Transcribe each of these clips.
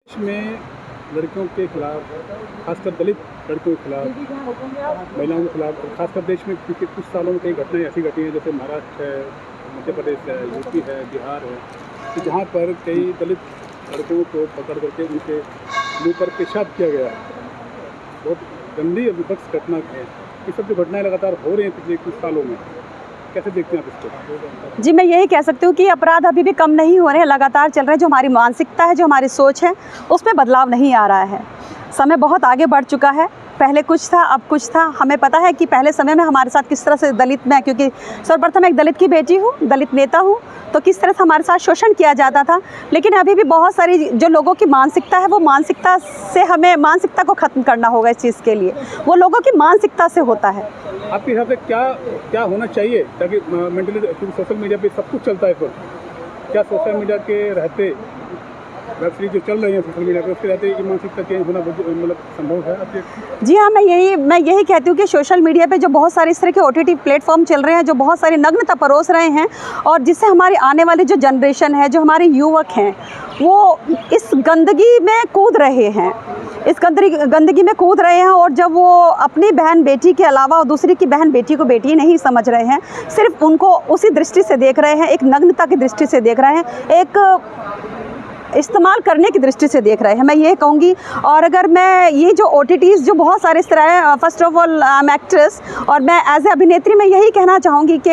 में लड़कियों के खिलाफ, खासकर दलित लड़कियों के खिलाफ, महिलाओं के खिलाफ, खासकर देश में पिछले कुछ सालों में कई घटनाएं ऐसी घटी हैं, जैसे महाराष्ट्र है, मध्य प्रदेश है, यूपी है, बिहार है, तो जहाँ पर कई दलित लड़कों को पकड़ करके उनके मुँह पर पेशाब किया गया है। बहुत गंदी विपक्ष घटना है। ये सब जो घटनाएं लगातार हो रही हैं पिछले कुछ सालों में, कैसे देखते हैं आप इसको? जी, मैं यही कह सकती हूँ कि अपराध अभी भी कम नहीं हो रहे हैं, लगातार चल रहे हैं। जो हमारी मानसिकता है, जो हमारी सोच है, उसमें बदलाव नहीं आ रहा है। समय बहुत आगे बढ़ चुका है। पहले कुछ था, अब कुछ था। हमें पता है कि पहले समय में हमारे साथ किस तरह से दलित में, क्योंकि सर्वप्रथम एक दलित की बेटी हूँ, दलित नेता हूँ, तो किस तरह से हमारे साथ शोषण किया जाता था। लेकिन अभी भी बहुत सारी जो लोगों की मानसिकता है, वो मानसिकता से हमें मानसिकता को ख़त्म करना होगा। इस चीज़ के लिए वो लोगों की मानसिकता से होता है। आपके हिसाब से क्या होना चाहिए ताकि मेंटली, क्योंकि सोशल मीडिया पे सब कुछ चलता है, तो क्या सोशल मीडिया के रहते, वेब सीरीज जो चल रही है सोशल मीडिया पे, उसके रहते ये मानसिकता चेंज होना मतलब संभव है आपके? जी हाँ, मैं यही कहती हूँ कि सोशल मीडिया पे जो बहुत सारे इस तरह के OTT प्लेटफॉर्म चल रहे हैं, जो बहुत सारी नग्नता परोस रहे हैं, और जिससे हमारी आने वाली जो जनरेशन है, जो हमारे युवक हैं, वो इस गंदगी में कूद रहे हैं, इस गंदगी में कूद रहे हैं। और जब वो अपनी बहन बेटी के अलावा और दूसरी की बहन बेटी को बेटी नहीं समझ रहे हैं, सिर्फ उनको उसी दृष्टि से देख रहे हैं, एक नग्नता की दृष्टि से देख रहे हैं, एक इस्तेमाल करने की दृष्टि से देख रहे हैं, मैं ये कहूँगी। और अगर मैं ये जो OTTs जो बहुत सारे इस तरह है, first of all I am actress, और मैं एज ए अभिनेत्री मैं यही कहना चाहूँगी कि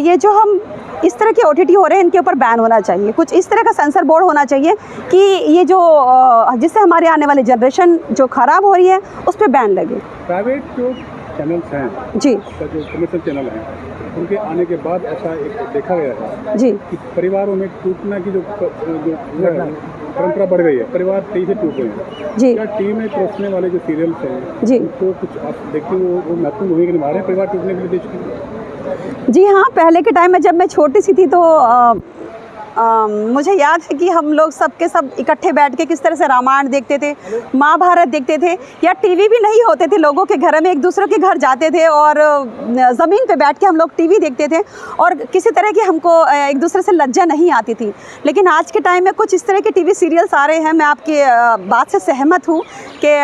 ये जो हम इस तरह के OTT हो रहे हैं, इनके ऊपर बैन होना चाहिए। कुछ इस तरह का सेंसर बोर्ड होना चाहिए कि ये जो जिससे हमारे आने वाली जनरेशन जो ख़राब हो रही है, उस पर बैन लगे। प्राइवेट जो चैनल्स हैं जी, जो कमर्शियल चैनल हैं, उनके आने के बाद ऐसा एक देखा गया है जी, कि परिवारों में टूटना की जो परंपरा बढ़ गई है, परिवार तेजी से टूट रहे हैं। जी, क्या टीवी में परोसने वाले जो सीरियल्स हैं, जी, उनको कुछ आप देखते हो वो महत्वपूर्ण भूमिका निभा रहे हैं परिवार टूटने के लिए देश की? जी हाँ, पहले के टाइम में जब मैं छोटी सी थी तो मुझे याद है कि हम लोग सब के सब इकट्ठे बैठ के किस तरह से रामायण देखते थे, महाभारत देखते थे, या टीवी भी नहीं होते थे लोगों के घर में, एक दूसरे के घर जाते थे और ज़मीन पे बैठ के हम लोग टीवी देखते थे, और किसी तरह की हमको एक दूसरे से लज्जा नहीं आती थी। लेकिन आज के टाइम में कुछ इस तरह के टीवी सीरियल्स आ रहे हैं, मैं आपकी बात से सहमत हूँ कि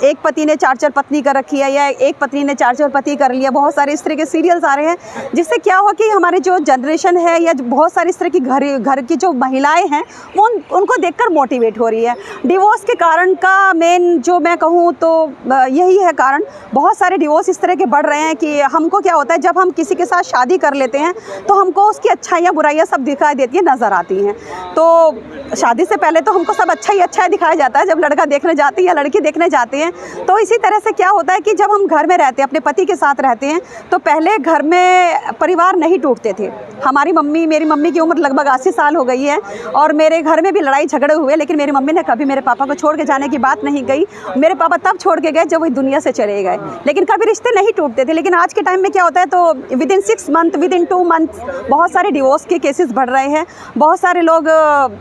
एक पति ने 4 पत्नी कर रखी है, या एक पत्नी ने 4 पति कर लिया। बहुत सारे इस तरह के सीरियल्स आ रहे हैं, जिससे क्या हुआ कि हमारी जो जनरेशन है, या बहुत सारी इस तरह की घर की जो महिलाएं हैं, वो उनको देखकर मोटिवेट हो रही है। डिवोर्स के कारण का मेन जो मैं कहूँ तो यही है कारण। बहुत सारे डिवोर्स इस तरह के बढ़ रहे हैं कि हमको क्या होता है, जब हम किसी के साथ शादी कर लेते हैं तो हमको उसकी अच्छाइयाँ बुराइयाँ सब दिखाई देती हैं, नज़र आती हैं। तो शादी से पहले तो हमको सब अच्छा ही अच्छा दिखाया जाता है, जब लड़का देखने जाते हैं या लड़की देखने जाते हैं। तो इसी तरह से क्या होता है कि जब हम घर में रहते हैं, अपने पति के साथ रहते हैं, तो पहले घर में परिवार नहीं टूटते थे। मेरी मम्मी की उम्र लगभग 80 साल हो गई है, और मेरे घर में भी लड़ाई झगड़े हुए, लेकिन मेरी मम्मी ने कभी मेरे पापा को छोड़ के जाने की बात नहीं कही। मेरे पापा तब छोड़ के गए जब वो दुनिया से चले गए, लेकिन कभी रिश्ते नहीं टूटते थे। लेकिन आज के टाइम में क्या होता है, तो विदिन 6 मंथ, विदिन 2 मंथ बहुत सारे डिवोर्स के केसेस बढ़ रहे हैं। बहुत सारे लोग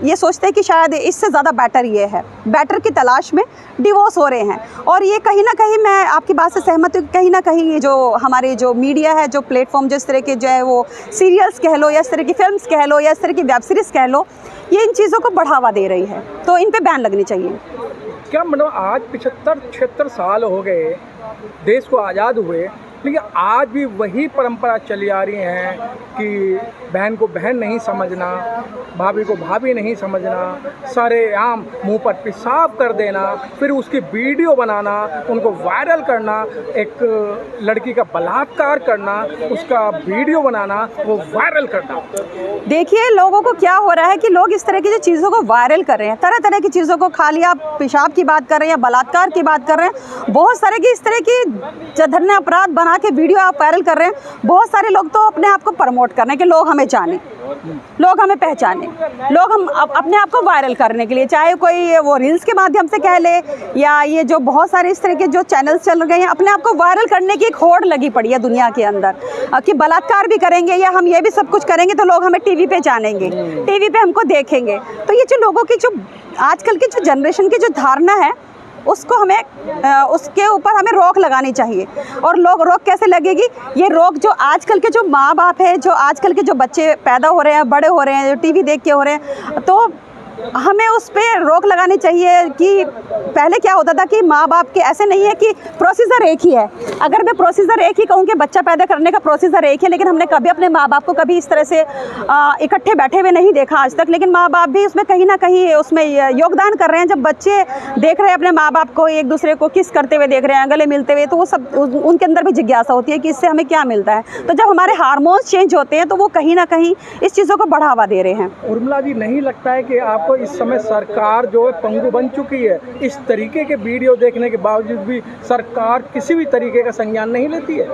ये सोचते हैं कि शायद इससे ज़्यादा बेटर ये है, बेटर की तलाश में डिवोर्स हो रहे हैं। और ये कहीं ना कहीं, मैं आपकी बात से सहमत हूँ, कहीं ना कहीं ये जो हमारे जो मीडिया है, जो प्लेटफॉर्म, जो इस तरह के जो है वो सीरियल्स कह लो, या इस तरह की फिल्म्स कह लो, या इस तरह की वेब सीरीज़ कह लो, ये इन चीज़ों को बढ़ावा दे रही है, तो इन पे बैन लगनी चाहिए। क्या मतलब आज 75-76 साल हो गए देश को आज़ाद हुए, लेकिन आज भी वही परंपरा चली आ रही है कि बहन को बहन नहीं समझना, भाभी को भाभी नहीं समझना, सारे आम मुंह पर पेशाब कर देना, फिर उसकी वीडियो बनाना, उनको वायरल करना, एक लड़की का बलात्कार करना, उसका वीडियो बनाना, वो वायरल करना। देखिए, लोगों को क्या हो रहा है कि लोग इस तरह की जो चीज़ों को वायरल कर रहे हैं, तरह तरह की चीज़ों को, खाली आप पेशाब की बात कर रहे हैं या बलात्कार की बात कर रहे हैं, बहुत सारे की इस तरह की जघन्य अपराध बना के वीडियो आप वायरल कर रहे हैं। बहुत सारे लोग तो अपने आप को प्रमोट कर रहे हैं कि लोग हमें जाने, लोग हमें पहचाने, लोग हम अपने आप को वायरल करने के लिए, चाहे कोई वो रील्स के माध्यम से कह ले, या ये जो बहुत सारे इस तरह के जो चैनल्स चल गए हैं, अपने आप को वायरल करने की एक होड़ लगी पड़ी है दुनिया के अंदर, कि बलात्कार भी करेंगे या हम ये भी सब कुछ करेंगे तो लोग हमें टीवी पे जानेंगे, टीवी पे हमको देखेंगे। तो ये जो लोगों की जो आजकल की जो जनरेशन की जो धारणा है, उसको हमें उसके ऊपर हमें रोक लगानी चाहिए। और रोक कैसे लगेगी? ये रोक जो आजकल के जो माँ बाप है, जो आजकल के जो बच्चे पैदा हो रहे हैं, बड़े हो रहे हैं, जो टीवी देख के हो रहे हैं, तो हमें उस पर रोक लगानी चाहिए कि पहले क्या होता था कि माँ बाप के ऐसे नहीं है कि प्रोसीजर एक ही है। अगर मैं प्रोसीजर एक ही कहूँ कि बच्चा पैदा करने का प्रोसीजर एक है, लेकिन हमने कभी अपने माँ बाप को कभी इस तरह से इकट्ठे बैठे हुए नहीं देखा आज तक। लेकिन माँ बाप भी उसमें कहीं ना कहीं उसमें योगदान कर रहे हैं। जब बच्चे देख रहे हैं अपने माँ बाप को एक दूसरे को किस करते हुए देख रहे हैं, गले मिलते हुए, तो वो सब उनके अंदर भी जिज्ञासा होती है कि इससे हमें क्या मिलता है। तो जब हमारे हार्मोन्स चेंज होते हैं तो वो कहीं ना कहीं इस चीज़ों को बढ़ावा दे रहे हैं। उर्मिला जी, नहीं लगता है कि आपको इस समय सरकार जो है पंगु बन चुकी है? इस तरीके के वीडियो देखने के बावजूद भी सरकार किसी भी तरीके का संज्ञान नहीं लेती है?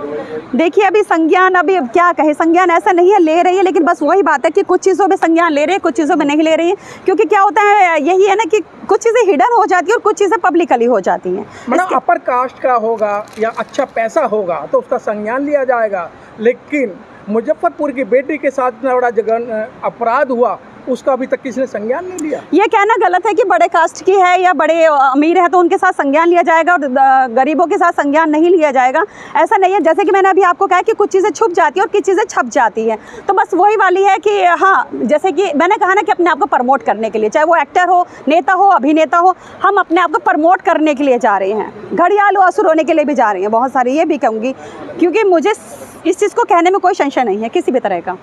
देखिए, अभी संज्ञान, अभी क्या कहे, संज्ञान ऐसा नहीं है, ले रही है, लेकिन बस वही बात है कि कुछ चीज़ों में संज्ञान ले रही है, कुछ चीज़ों में नहीं ले रही है। क्योंकि क्या होता है, यही है ना कि कुछ चीज़ें हिडन हो जाती है और कुछ चीज़ें पब्लिकली हो जाती हैं। मतलब अपर कास्ट का होगा या अच्छा पैसा होगा तो उसका संज्ञान लिया जाएगा, लेकिन मुजफ्फरपुर की बेटी के साथ इतना बड़ा जघन्य अपराध हुआ, उसका अभी तक किसी ने संज्ञान नहीं लिया। ये कहना गलत है कि बड़े कास्ट की है या बड़े अमीर है तो उनके साथ संज्ञान लिया जाएगा और गरीबों के साथ संज्ञान नहीं लिया जाएगा, ऐसा नहीं है। जैसे कि मैंने अभी आपको कहा कि कुछ चीज़ें छुप जाती हैं और कुछ चीज़ें छप जाती हैं, तो बस वही वाली है कि हाँ, जैसे कि मैंने कहा ना कि अपने आप को प्रमोट करने के लिए, चाहे वो एक्टर हो, नेता हो, अभिनेता हो, हम अपने आप को प्रमोट करने के लिए जा रहे हैं, घड़ियाल असुर होने के लिए भी जा रहे हैं बहुत सारे, ये भी कहूँगी, क्योंकि मुझे इस चीज़ को कहने में कोई संशय नहीं है किसी भी तरह का।